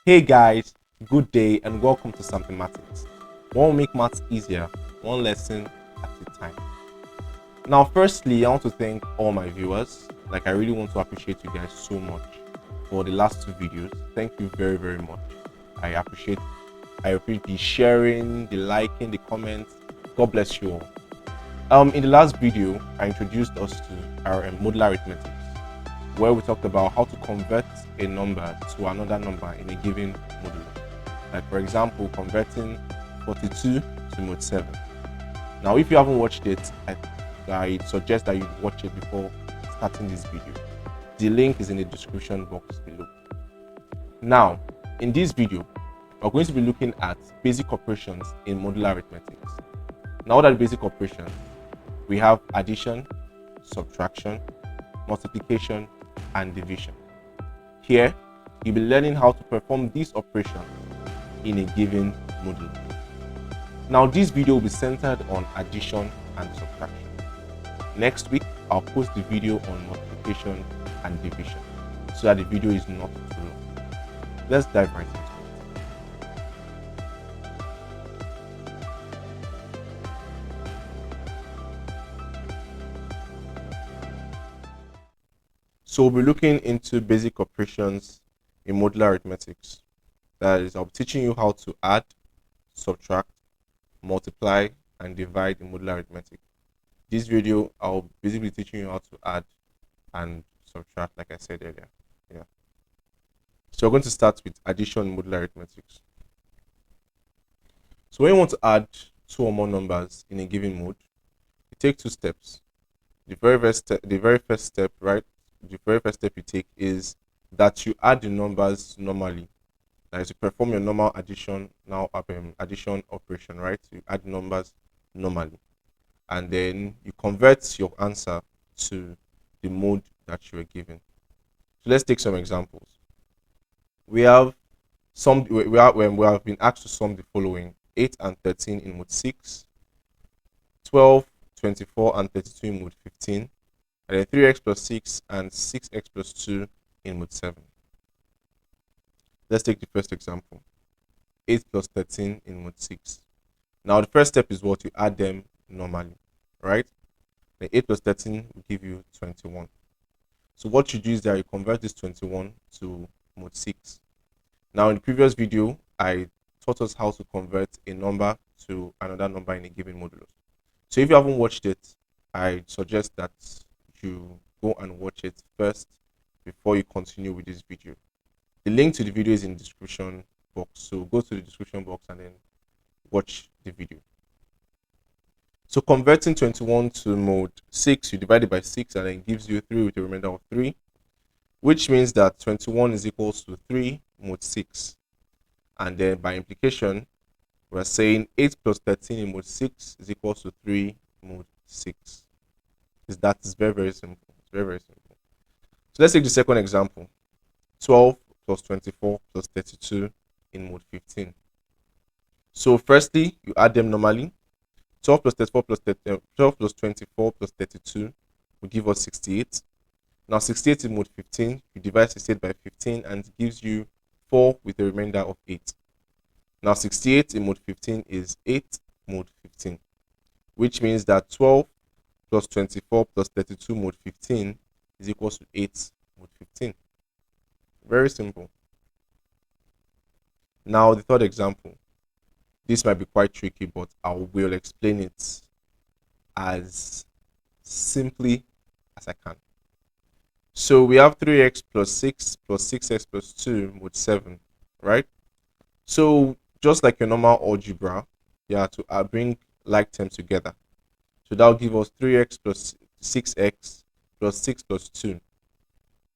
Hey guys, good day and welcome to Samthematics. One will make maths easier, one lesson at a time. Now, firstly, I want to thank all my viewers. I really want to appreciate you guys so much for the last two videos. Thank you very, very much. I appreciate the sharing, the liking, the comments. God bless you all. In the last video, I introduced us to our modular arithmetic, where we talked about how to convert a number to another number in a given modulo. For example, converting 42 to mod 7. Now, if you haven't watched it, I suggest that you watch it before starting this video. The link is in the description box below. Now, in this video, we're going to be looking at basic operations in modular arithmetics. Now, what are the basic operations? We have addition, subtraction, multiplication, and division. Here, you'll be learning how to perform these operations in a given modulo. Now, this video will be centered on addition and subtraction. Next week, I'll post the video on multiplication and division so that the video is not too long. Let's dive right into it. So we'll be looking into basic operations in modular arithmetics. That is, I'll be teaching you how to add, subtract, multiply, and divide in modular arithmetic. This video, I'll basically teaching you how to add and subtract, like I said earlier. Yeah. So we're going to start with addition in modular arithmetics. So when you want to add two or more numbers in a given mode, you take two steps. The very first step, right? The very first step you take is that you add the numbers normally. That is, you perform your normal addition addition operation, right? You add numbers normally, and then you convert your answer to the mode that you are given. So let's take some examples. We have been asked to sum the following: 8 and 13 in mode 6, 12, 24 and 32 in mode 15, and then 3x plus 6 and 6x plus 2 in mode 7. Let's take the first example. 8 plus 13 in mode 6. Now, the first step is what you add them normally, right? The 8 plus 13 will give you 21. So what you do is that you convert this 21 to mode 6. Now, in the previous video, I taught us how to convert a number to another number in a given modulo. So if you haven't watched it, I suggest that you go and watch it first before you continue with this video. The link to the video is in the description box, so go to the description box and then watch the video. So converting 21 to mode 6, you divide it by 6 and then it gives you 3 with a remainder of 3, which means that 21 is equals to 3 mode 6. And then by implication, we're saying 8 plus 13 in mode 6 is equals to 3 mode 6. That is very, very simple. It's very, very simple. So let's take the second example. 12 plus 24 plus 32 in mode 15. So firstly, you add them normally. 12 plus 34 plus 12 plus 24 plus 32 will give us 68. Now 68 in mode 15, you divide 68 by 15 and it gives you 4 with a remainder of 8. Now 68 in mode 15 is 8 mode 15, which means that 12 plus 24 plus 32 mode 15 is equals to 8 mode 15. Very simple. Now the third example. This might be quite tricky, but I will explain it as simply as I can. So we have 3x plus 6 plus 6x plus 2 mode 7, right? So just like your normal algebra, you have to bring like terms together. So that will give us 3x plus 6x plus 6 plus 2,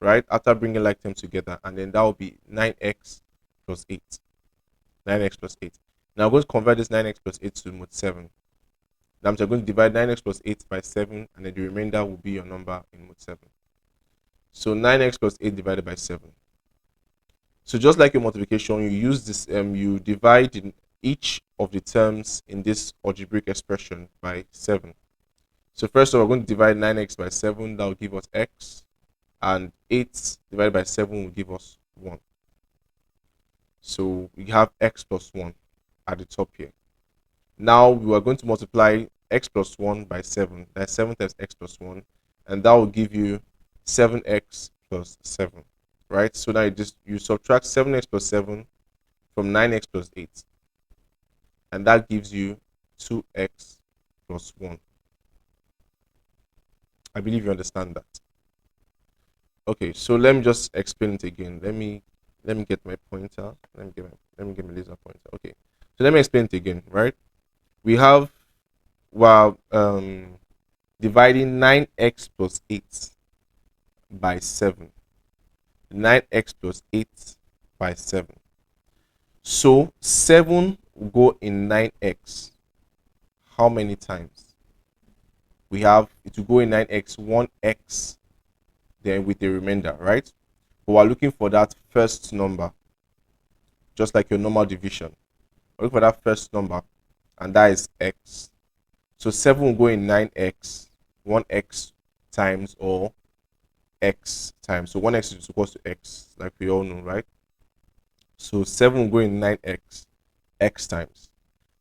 right? After bringing like terms together, and then that will be 9x plus 8. 9x plus 8. Now I'm going to convert this 9x plus 8 to mode 7. Now I'm going to divide 9x plus 8 by 7, and then the remainder will be your number in mode 7. So 9x plus 8 divided by 7. So just like your multiplication, you use this, you divide in each of the terms in this algebraic expression by 7. So first of all, we're going to divide 9x by 7. That will give us x. And 8 divided by 7 will give us 1. So we have x plus 1 at the top here. Now we are going to multiply x plus 1 by 7. That's 7 times x plus 1. And that will give you 7x plus 7. Right? So now you subtract 7x plus 7 from 9x plus 8. And that gives you 2x plus 1. I believe you understand that. Okay, so let me just explain it again. Let me get my pointer. Let me get my laser pointer. Okay. So let me explain it again, right? We have while dividing 9x plus 8 by 7. 9x plus 8 by 7. So 7 will go in 9x. How many times? We have it will go in 9x, 1x, then with the remainder, right? But we're looking for that first number, just like your normal division. We're looking for that first number, and that is x. So 7 will go in 9x, 1x times or x times. So 1x is equal to x, like we all know, right? So 7 will go in 9x, x times.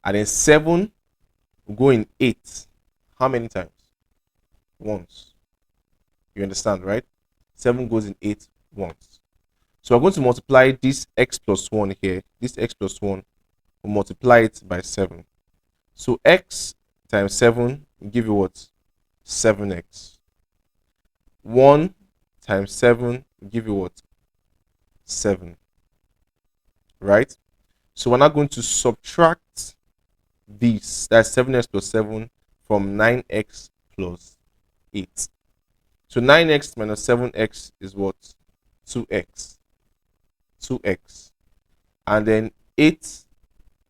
And then 7 will go in 8. How many times? Once. You understand, right? 7 goes in 8 once. So we're going to multiply this x plus 1 here. This x plus 1, we'll multiply it by 7. So x times 7 will give you what? 7x. 1 times 7 will give you what? 7. Right? So we're now going to subtract this. That's 7x plus 7 from 9x plus 8. So 9x minus 7x is what? 2x. 2x. And then 8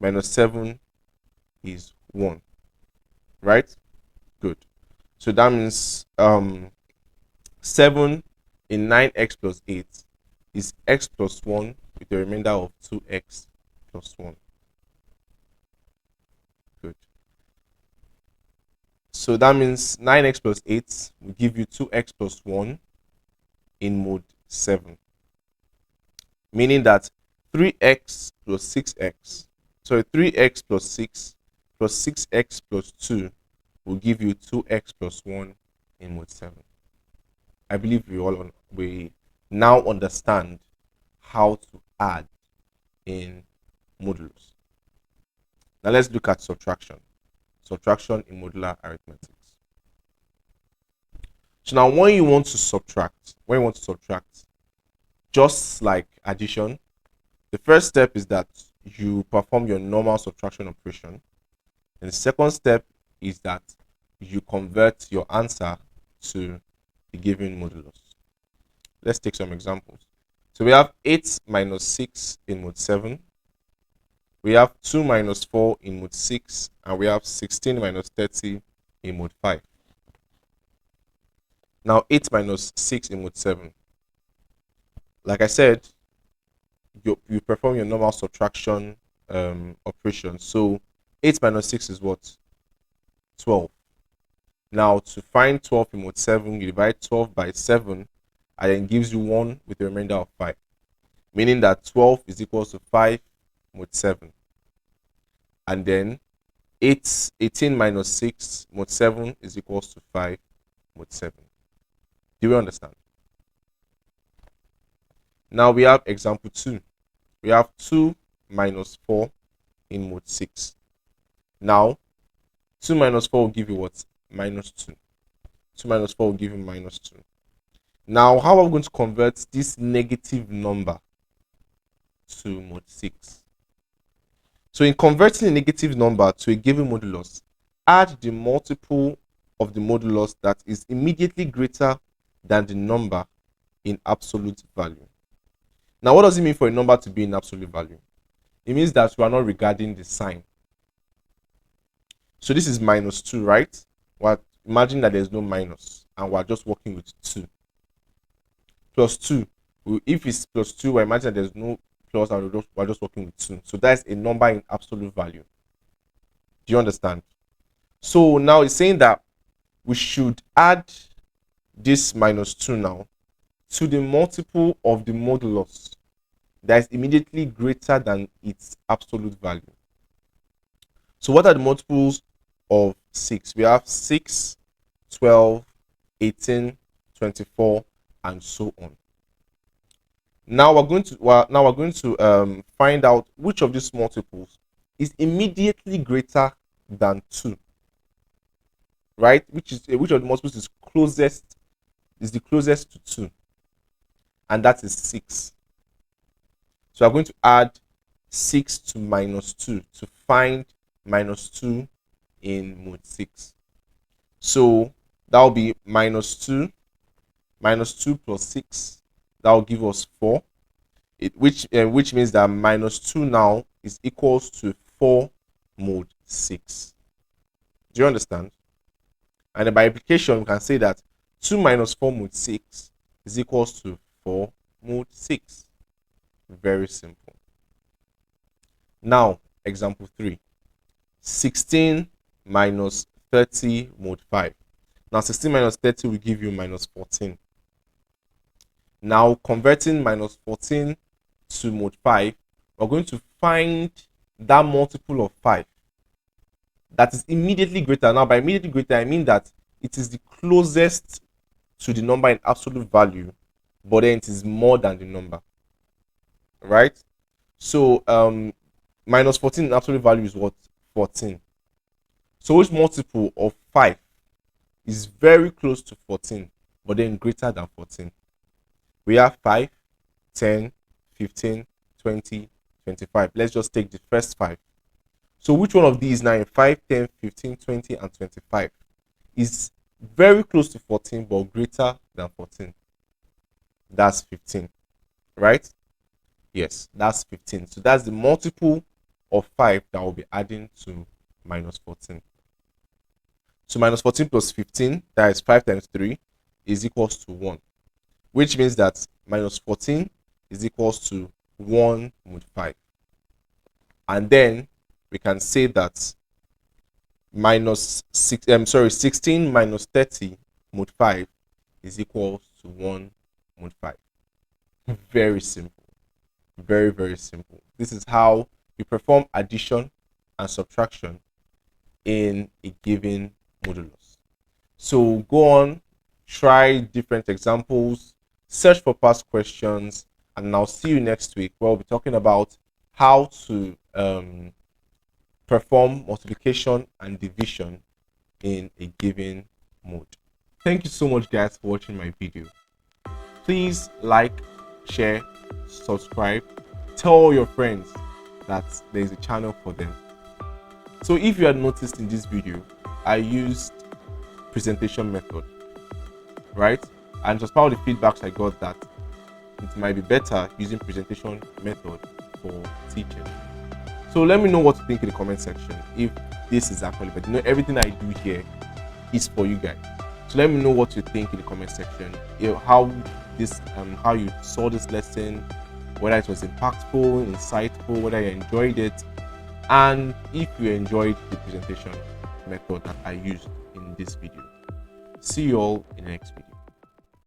minus 7 is 1. Right? Good. So that means 7 in 9x plus 8 is x plus 1 with a remainder of 2x plus 1. Good. So that means 9x plus 8 will give you 2x plus 1 in mode 7. Meaning that 3x plus 6x, sorry, 3x plus 6 plus 6x plus 2 will give you 2x plus 1 in mode 7. I believe we now understand how to add in modulus. Now let's look at subtraction. Subtraction in modular arithmetics. So now when you want to subtract, just like addition, the first step is that you perform your normal subtraction operation. And the second step is that you convert your answer to the given modulus. Let's take some examples. So we have 8 minus 6 in mode 7. We have 2 minus 4 in mode 6. And we have 16 minus 30 in mode 5. Now 8 minus 6 in mode 7. Like I said, you perform your normal subtraction operation. So 8 minus 6 is what? 12. Now to find 12 in mode 7, you divide 12 by 7 and then gives you 1 with a remainder of 5. Meaning that 12 is equal to 5 mode 7. And then 18 minus 6 mode 7 is equals to 5 mode 7. Do you understand? Now we have example 2. We have 2 minus 4 in mode 6. Now 2 minus 4 will give you what? Minus 2. 2 minus 4 will give you minus 2. Now, how are we going to convert this negative number to mode 6? So in converting a negative number to a given modulus, add the multiple of the modulus that is immediately greater than the number in absolute value. Now, what does it mean for a number to be in absolute value? It means that we are not regarding the sign. So this is minus 2, right? Well, imagine that there's no minus and we're just working with 2. Plus 2. If it's plus 2, we imagine that there's no plus and we're just working with 2. So that's a number in absolute value. Do you understand? So now it's saying that we should add this minus 2 now to the multiple of the modulus that is immediately greater than its absolute value. So what are the multiples of 6? We have 6, 12, 18, 24, and so on. Now we're going to find out which of these multiples is immediately greater than 2. Right? Which of the multiples is the closest to 2, and that is 6. So I'm going to add 6 to minus 2 to find minus 2 in mode 6. So that will be minus 2 plus 6. That will give us 4. Which means that minus 2 now is equals to 4 mode 6. Do you understand? And then by implication, we can say that 2 minus 4 mode 6 is equals to 4 mode 6. Very simple. Now, example 3. 16 minus 30 mode 5. Now, 16 minus 30 will give you minus 14. Now, converting minus 14 to mode 5, we're going to find that multiple of 5 that is immediately greater. Now, by immediately greater, I mean that it is the closest to the number in absolute value, but then it is more than the number. Right? So, minus 14 in absolute value is what? 14. So, which multiple of 5 is very close to 14, but then greater than 14? We have 5, 10, 15, 20, 25. Let's just take the first 5. So which one of these now in 5, 10, 15, 20, and 25 is very close to 14 but greater than 14? That's 15, right? Yes, that's 15. So that's the multiple of 5 that will be adding to minus 14. So minus 14 plus 15, that is 5 times 3, is equals to 1. Which means that minus 14 is equals to 1 mod 5. And then we can say that 16 minus 30 mod 5 is equals to 1 mod 5. Very simple. Very, very simple. This is how we perform addition and subtraction in a given modulus. So go on, try different examples, search for past questions, and I'll see you next week where we'll be talking about how to perform multiplication and division in a given mode. Thank you so much, guys, for watching my video. Please like, share, subscribe, tell all your friends that there is a channel for them. So if you had noticed in this video, I used presentation method, right? And just part of the feedbacks I got that it might be better using presentation method for teaching. So let me know what you think in the comment section if this is actually, but everything I do here is for you guys. So let me know what you think in the comment section, how you saw this lesson, whether it was impactful, insightful, whether you enjoyed it, and if you enjoyed the presentation method that I used in this video. See you all in the next video.